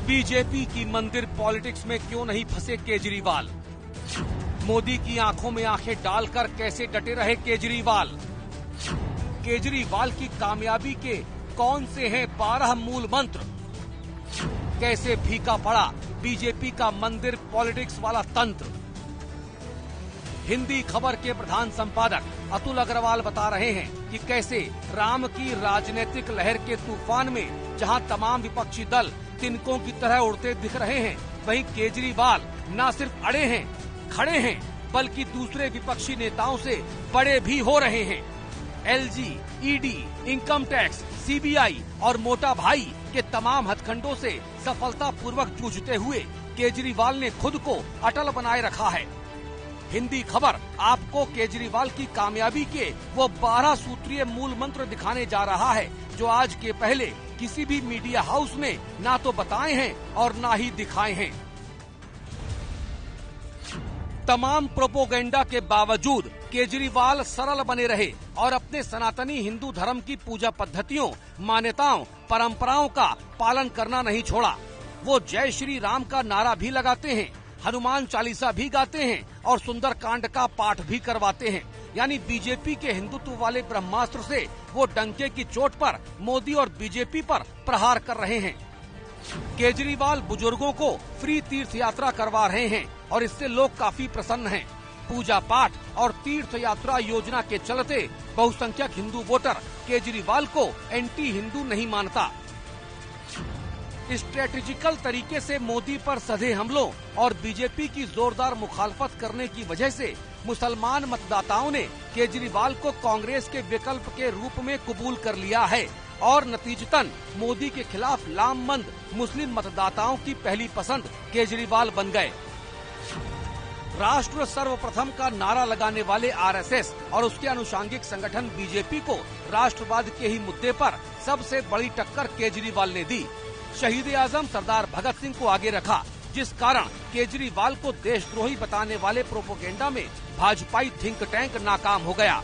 BJP की मंदिर politics में क्यों नहीं फंसे केजरीवाल? मोदी की आंखों में आंखें डालकर कैसे डटे रहे केजरीवाल? केजरीवाल की कामयाबी के कौन से हैं 12 मूल मंत्र? कैसे फीका पड़ा बीजेपी का मंदिर पॉलिटिक्स वाला तंत्र? हिंदी खबर के प्रधान संपादक अतुल अग्रवाल बता रहे हैं कि कैसे राम की राजनीतिक लहर के तूफान में जहां तमाम विपक्षी दल तिनकों की तरह उड़ते दिख रहे हैं, वहीं केजरीवाल न सिर्फ अड़े हैं, खड़े हैं, बल्कि दूसरे विपक्षी नेताओं से बड़े भी हो रहे हैं। LG, ED, income tax, CBI और मोटा भाई के तमाम हथकंडों से सफलतापूर्वक जूझते हुए केजरीवाल ने खुद को अटल बनाए रखा है। हिंदी खबर आपको केजरीवाल की कामयाबी के वो 12 सूत्रीय मूल मंत्र दिखाने जा रहा है, जो आज के पहले किसी भी मीडिया हाउस ने ना तो बताए हैं और ना ही दिखाए हैं। तमाम प्रोपोगेंडा के बावजूद केजरीवाल सरल बने रहे और अपने सनातनी हिंदू धर्म की पूजा पद्धतियों, मान्यताओं, परंपराओं का पालन करना नहीं छोड़ा। वो जय श्री राम का नारा भी लगाते हैं, हनुमान चालीसा भी गाते हैं और सुंदर कांड का पाठ भी करवाते हैं। यानी बीजेपी के हिंदुत्व वाले ब्रह्मास्त्र से वो डंके की चोट पर मोदी और बीजेपी पर प्रहार कर रहे हैं। केजरीवाल बुजुर्गों को फ्री तीर्थ यात्रा करवा रहे हैं और इससे लोग काफी प्रसन्न हैं। पूजा पाठ और तीर्थ यात्रा योजना के चलते बहुसंख्यक हिंदू वोटर केजरीवाल को एंटी हिंदू नहीं मानता। स्ट्रेटेजिकल तरीके से मोदी पर सधे हमलों और बीजेपी की जोरदार मुखालफत करने की वजह से मुसलमान मतदाताओं ने केजरीवाल को कांग्रेस के विकल्प के रूप में कबूल कर लिया है और नतीजतन मोदी के खिलाफ लामबंद मुस्लिम मतदाताओं की पहली पसंद केजरीवाल बन गए। राष्ट्र सर्वप्रथम का नारा लगाने वाले आरएसएस और उसके अनुषांगिक संगठन बीजेपी को राष्ट्रवाद के ही मुद्दे पर सबसे बड़ी टक्कर केजरीवाल ने दी। शहीद आजम सरदार भगत सिंह को आगे रखा, जिस कारण केजरीवाल को देशद्रोही बताने वाले प्रोपोगेंडा में भाजपाई थिंक टैंक नाकाम हो गया।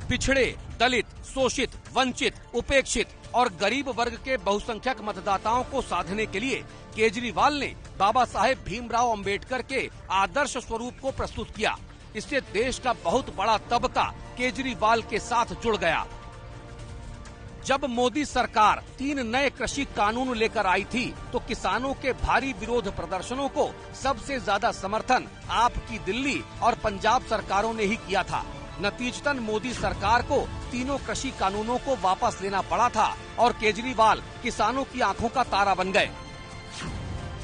पिछड़े, दलित, शोषित, वंचित, उपेक्षित और गरीब वर्ग के बहुसंख्यक मतदाताओं को साधने के लिए केजरीवाल ने बाबा साहेब भीमराव अंबेडकर के आदर्श स्वरूप को प्रस्तुत किया। इससे देश का बहुत बड़ा तबका केजरीवाल के साथ जुड़ गया। जब मोदी सरकार 3 नए कृषि कानून लेकर आई थी, तो किसानों के भारी विरोध प्रदर्शनों को सबसे ज्यादा समर्थन आपकी दिल्ली और पंजाब सरकारों ने ही किया था। नतीजतन मोदी सरकार को तीनों कृषि कानूनों को वापस लेना पड़ा था और केजरीवाल किसानों की आंखों का तारा बन गए।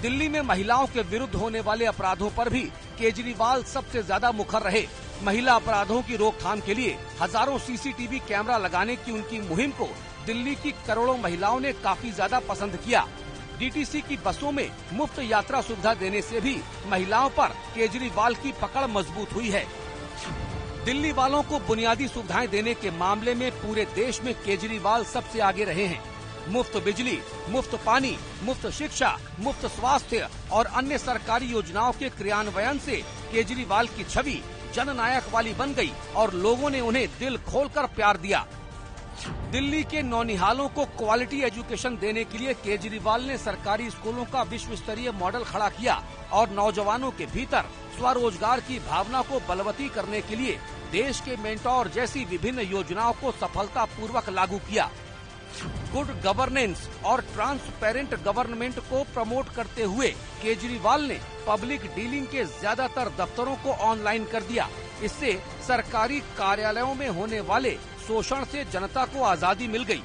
दिल्ली में महिलाओं के विरुद्ध होने वाले अपराधों पर भी केजरीवाल सबसे ज्यादा मुखर रहे। महिला अपराधों की रोकथाम के लिए हजारों सीसीटीवी कैमरा लगाने की उनकी मुहिम को दिल्ली की करोड़ों महिलाओं ने काफी ज्यादा पसंद किया। डीटीसी की बसों में मुफ्त यात्रा सुविधा देने से भी महिलाओं पर केजरीवाल की पकड़ मजबूत हुई है। दिल्ली वालों को बुनियादी सुविधाएं देने के मामले में पूरे देश में केजरीवाल सबसे आगे रहे हैं। मुफ्त बिजली, मुफ्त पानी, मुफ्त शिक्षा, मुफ्त स्वास्थ्य और अन्य सरकारी योजनाओं के क्रियान्वयन से केजरीवाल की छवि जननायक वाली बन गई और लोगों ने उन्हें दिल खोलकर प्यार दिया। दिल्ली के नौनिहालों को क्वालिटी एजुकेशन देने के लिए केजरीवाल ने सरकारी स्कूलों का विश्व स्तरीय मॉडल खड़ा किया और नौजवानों के भीतर स्वरोजगार की भावना को बलवती करने के लिए देश के मेंटोर जैसी विभिन्न योजनाओं को सफलतापूर्वक लागू किया। गुड गवर्नेंस और ट्रांसपेरेंट गवर्नमेंट को प्रमोट करते हुए केजरीवाल ने पब्लिक डीलिंग के ज्यादातर दफ्तरों को ऑनलाइन कर दिया। इससे सरकारी कार्यालयों में होने वाले शोषण से जनता को आजादी मिल गई।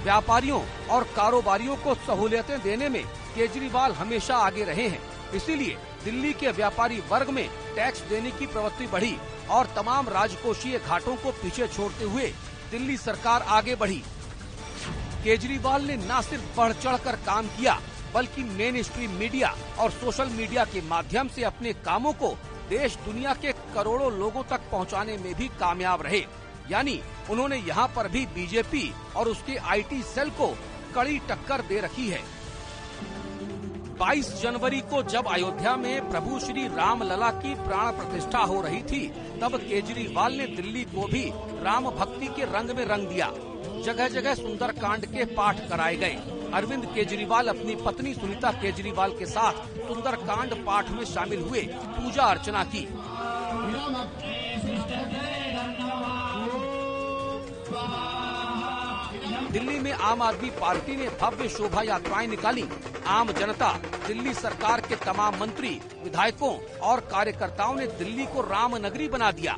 व्यापारियों और कारोबारियों को सहूलियतें देने में केजरीवाल हमेशा आगे रहे हैं। इसीलिए दिल्ली के व्यापारी वर्ग में टैक्स देने की प्रवृत्ति बढ़ी और तमाम राजकोषीय घाटों को पीछे छोड़ते हुए दिल्ली सरकार आगे बढ़ी। केजरीवाल ने न सिर्फ बढ़ चढ़कर काम किया, बल्कि मेन स्ट्रीम मीडिया और सोशल मीडिया के माध्यम से अपने कामों को देश दुनिया के करोड़ों लोगों तक पहुंचाने में भी कामयाब रहे। यानी उन्होंने यहां पर भी बीजेपी और उसके आईटी सेल को कड़ी टक्कर दे रखी है। 22 जनवरी को जब अयोध्या में प्रभु श्री राम लला की प्राण प्रतिष्ठा हो रही थी, तब केजरीवाल ने दिल्ली को भी राम भक्ति के रंग में रंग दिया। जगह जगह सुंदर कांड के पाठ कराए गए। अरविंद केजरीवाल अपनी पत्नी सुनीता केजरीवाल के साथ सुंदरकांड पाठ में शामिल हुए, पूजा अर्चना की। दिल्ली में आम आदमी पार्टी ने भव्य शोभा यात्राएं निकाली। आम जनता, दिल्ली सरकार के तमाम मंत्री, विधायकों और कार्यकर्ताओं ने दिल्ली को राम नगरी बना दिया।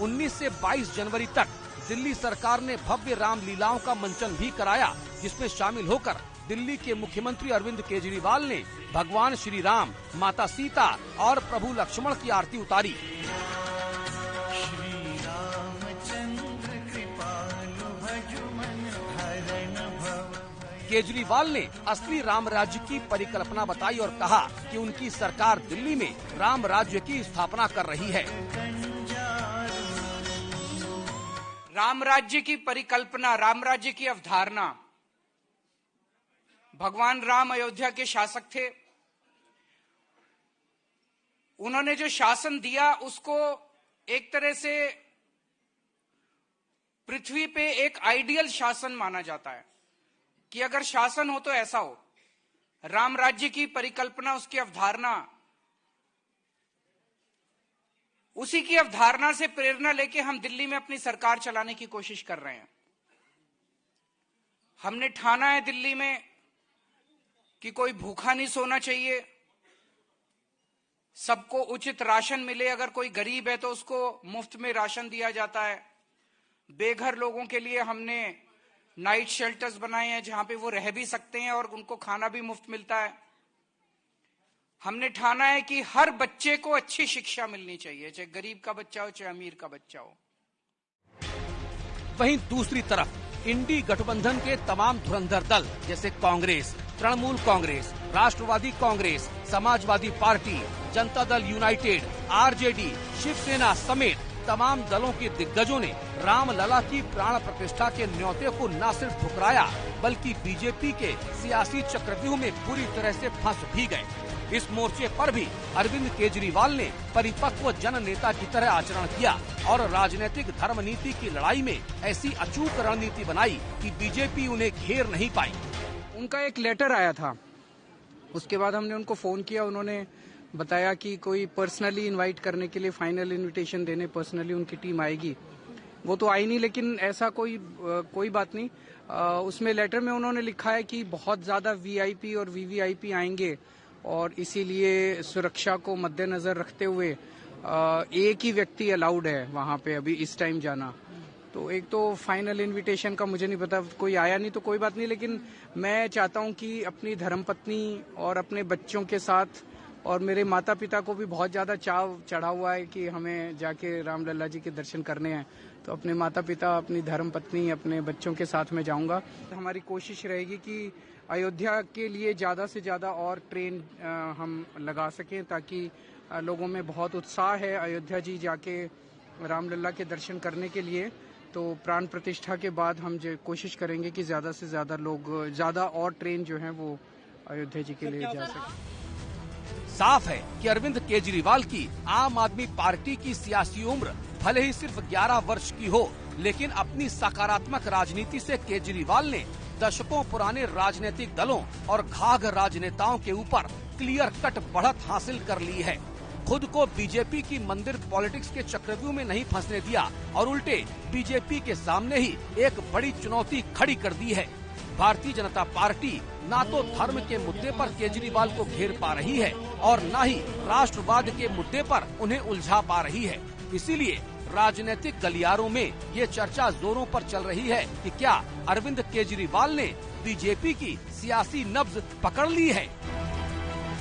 19 से 22 जनवरी तक दिल्ली सरकार ने भव्य रामलीलाओं का मंचन भी कराया, जिसमें शामिल होकर दिल्ली के मुख्यमंत्री अरविंद केजरीवाल ने भगवान श्री राम, माता सीता और प्रभु लक्ष्मण की आरती उतारी। केजरीवाल ने असली राम राज्य की परिकल्पना बताई और कहा कि उनकी सरकार दिल्ली में राम राज्य की स्थापना कर रही है। राम राज्य की परिकल्पना, राम राज्य की अवधारणा, भगवान राम अयोध्या के शासक थे। उन्होंने जो शासन दिया उसको एक तरह से पृथ्वी पे एक आइडियल शासन माना जाता है कि अगर शासन हो तो ऐसा हो। राम राज्य की परिकल्पना, उसकी अवधारणा, उसी की अवधारणा से प्रेरणा लेके हम दिल्ली में अपनी सरकार चलाने की कोशिश कर रहे हैं। हमने ठाना है दिल्ली में कि कोई भूखा नहीं सोना चाहिए, सबको उचित राशन मिले। अगर कोई गरीब है तो उसको मुफ्त में राशन दिया जाता है। बेघर लोगों के लिए हमने नाइट शेल्टर्स बनाए हैं जहां पे वो रह भी सकते हैं और उनको खाना भी मुफ्त मिलता है। हमने ठाना है कि हर बच्चे को अच्छी शिक्षा मिलनी चाहिए, चाहे गरीब का बच्चा हो चाहे अमीर का बच्चा हो। वहीं दूसरी तरफ इंडी गठबंधन के तमाम धुरंधर दल जैसे कांग्रेस, तृणमूल कांग्रेस, राष्ट्रवादी Congress, Samajwadi party, Janata Dal United, RJD, Shiv Sena समेत तमाम दलों के दिग्गजों ने रामलला की प्राण प्रतिष्ठा के न्योते को न सिर्फ ठुकराया बल्कि बीजेपी के सियासी चक्रव्यूह में पूरी तरह से फंस भी गए। इस मोर्चे पर भी अरविंद केजरीवाल ने परिपक्व जन नेता की तरह आचरण किया और राजनीतिक धर्म नीति की लड़ाई में ऐसी अचूक रणनीति बनाई कि बीजेपी उन्हें घेर नहीं पाई। उनका एक लेटर आया था, उसके बाद हमने उनको फोन किया। उन्होंने बताया कि कोई पर्सनली इनवाइट करने के लिए, फाइनल इनविटेशन देने पर्सनली उनकी टीम आएगी। वो तो आई नहीं, लेकिन ऐसा कोई बात नहीं। उसमें लेटर में उन्होंने लिखा है कि बहुत ज्यादा वीआईपी और वीवीआईपी आएंगे और इसीलिए सुरक्षा को मद्देनजर रखते हुए एक ही व्यक्ति अलाउड है वहां पे अभी इस टाइम जाना। तो एक तो फाइनल इनविटेशन का मुझे नहीं पता, कोई आया नहीं तो कोई बात नहीं, लेकिन मैं चाहता हूं कि अपनी धर्मपत्नी और अपने बच्चों के साथ, और मेरे माता पिता को भी बहुत ज्यादा चाव चढ़ा हुआ है कि हमें जाके रामलला जी के दर्शन करने हैं, तो अपने माता पिता, अपनी धर्मपत्नी, अपने बच्चों के साथ में जाऊंगा। हमारी कोशिश रहेगी कि अयोध्या के लिए ज्यादा से ज्यादा और ट्रेन हम लगा सकें, ताकि लोगों में बहुत उत्साह है अयोध्या जी जाके रामलला के दर्शन करने के लिए। तो प्राण प्रतिष्ठा के बाद हम कोशिश करेंगे कि ज्यादा से ज्यादा लोग, ज्यादा और ट्रेन जो है वो अयोध्या जी के लिए जा सके। साफ है कि अरविंद केजरीवाल की आम आदमी पार्टी की सियासी उम्र भले ही सिर्फ 11 वर्ष की हो, लेकिन अपनी सकारात्मक राजनीति से केजरीवाल ने दशकों पुराने राजनीतिक दलों और घाघ राजनेताओं के ऊपर क्लियर कट बढ़त हासिल कर ली है। खुद को बीजेपी की मंदिर पॉलिटिक्स के चक्रव्यूह में नहीं फंसने दिया और उल्टे बीजेपी के सामने ही एक बड़ी चुनौती खड़ी कर दी है। भारतीय जनता पार्टी न तो धर्म के मुद्दे पर केजरीवाल को घेर पा रही है और न ही राष्ट्रवाद के मुद्दे पर उन्हें उलझा पा रही है। इसीलिए राजनीतिक गलियारों में ये चर्चा जोरों पर चल रही है कि क्या अरविंद केजरीवाल ने बीजेपी की सियासी नब्ज पकड़ ली है।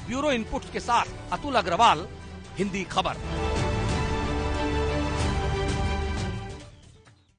ब्यूरो इनपुट के साथ अतुल अग्रवाल, हिंदी खबर।